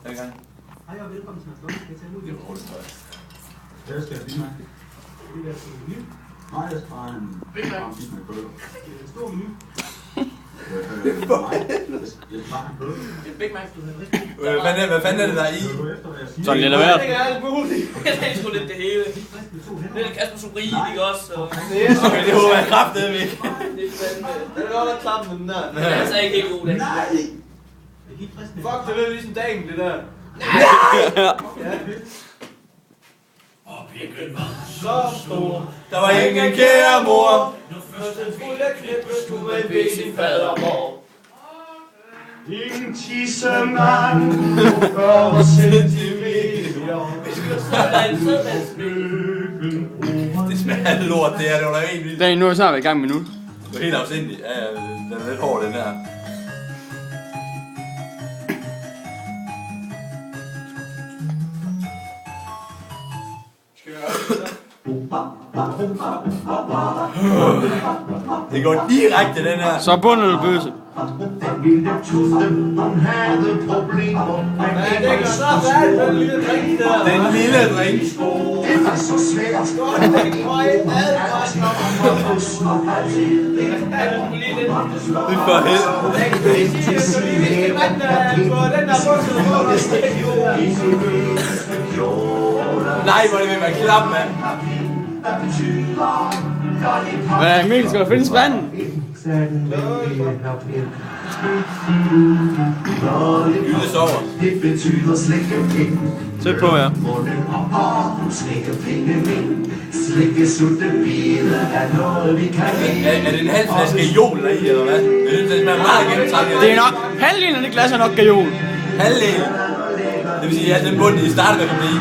Er i gang? Hej og velkommen til Naslund. Skal jeg tage imod Det er roligt, tror jeg. Hvad skal jeg lige med? det der store menu? Nej, jeg skal bare en fint med bøger. Det er en stor menu. Nej, jeg skal bare en bøger. Det er Big Mac, du havde rigtig. Hvad fanden er det der er i? Sådan lidt af hvert. Det er alt muligt. Jeg tænker sgu lidt det hele. Det er Kasper Sobri, ikke også? Okay, det håber jeg kraftedeme ikke. Det er fandme. Det er godt at klappe med den der. Men det er altså ikke helt god, det. Nej! Det gik fristende. Fuck, det er ligesom dagen, det der. Og pikken var Så stor. Der var ingen kære mor. Den fulde knippe skulle man bede sin fader mor. ingen tissemand for centimeter. Det smager af lort, det her. Det var da helt vildt. Dagen, nu er jeg snart været i gang med nu. Det er helt afsindigt. Ja, den er lidt hård, den her. Det går direkte, den her. Så bunden eller bøse? Den lille tufte, hun havde problemer. Men det kan så være, den lille drink der. Den lille drink. det var så svært. Det er for helvede. Nej, hvor er det ved at være klap, mand. Hvad, Emil, skal du finde spanden? Jyde sover. Det betyder slikke Tæt på, ja. munden og slikke penge min. Slikke sutte bide er noget vi kan lide. Er det en halv flaske jol der i, eller hvad? Jeg synes, det smager meget gennemtrængt. Det er nok, halvdelen af det glas er nok gajol. Halvdelen. Det vil sige, at den bund, I starter med at blive.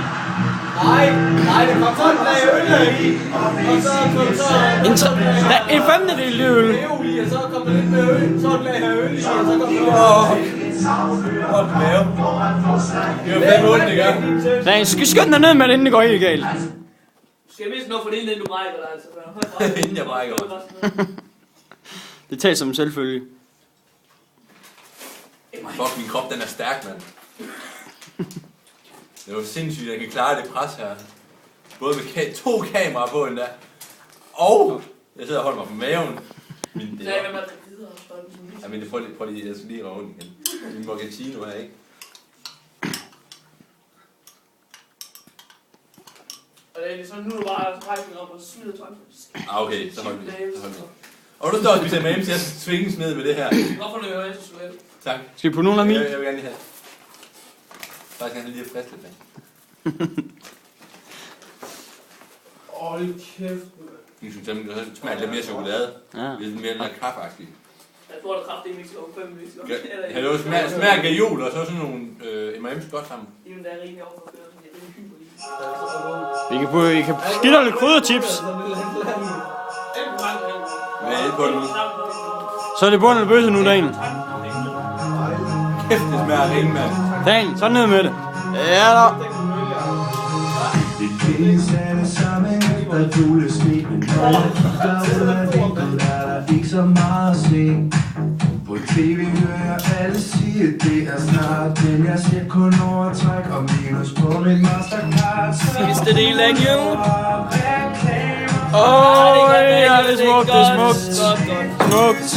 Nej, det kommer sådan en lag øl i. Og så En femtedel øl. i, og så kommer lidt med øl. Så et lag øl i, og så kommer Hold mave. Det var fandme ondt, ikke? Dan, skynd dig ned med det, inden det går helt galt. skal jeg vise noget for det, inden du brækker dig, altså. Inden jeg brækker. Det tager som en selvfølge. Fuck, min krop, den er stærk, mand. Det var sindssygt, at jeg kan klare det pres her. Både med 2 kameraer på endda. Og jeg sidder og holder mig på maven. Min, det Nej, er, hvad man videre og ja, men det prøv lige, jeg skal lige rave ondt igen. Min mochaccino her, ikke? Og det er ligesom, nu er du bare rejsen op og smider tøj. Okay, så holder vi. Og du står og spiser med, så jeg skal svinges ned med det her. Hvorfor nu er jeg så svært? Tak. Skal vi på nogen af mine? Jeg vil gerne lige have. Faktisk gerne lige have frisk lidt. Hold kæft. Jeg synes, det smager lidt mere chokolade. Ja. Lidt mere den der kaffeagtige. Jeg tror, der kraft, det er ikke skal 5 minutter. Ja, det smager gajol og så sådan nogle M&M's godt sammen. Jamen, der er rimelig overført. Jeg er rimelig hyper lige. I kan give dig lidt krydderchips. Hvad er det på den nu? Så er det bunden eller bøse nu, Dan. Kæft, det smager ringe, mand. Dan, så ned med det. Ja da. Det findes alle sammen, der fugle sne. Men når jeg kigger ud af vinduet, er der ikke så meget at se. På tv hører jeg alle sige, det er snart. Men jeg ser kun overtræk og minus på mit Mastercard. Sidste del af jul. Åh, ja, det er smukt, det er smukt. Smukt.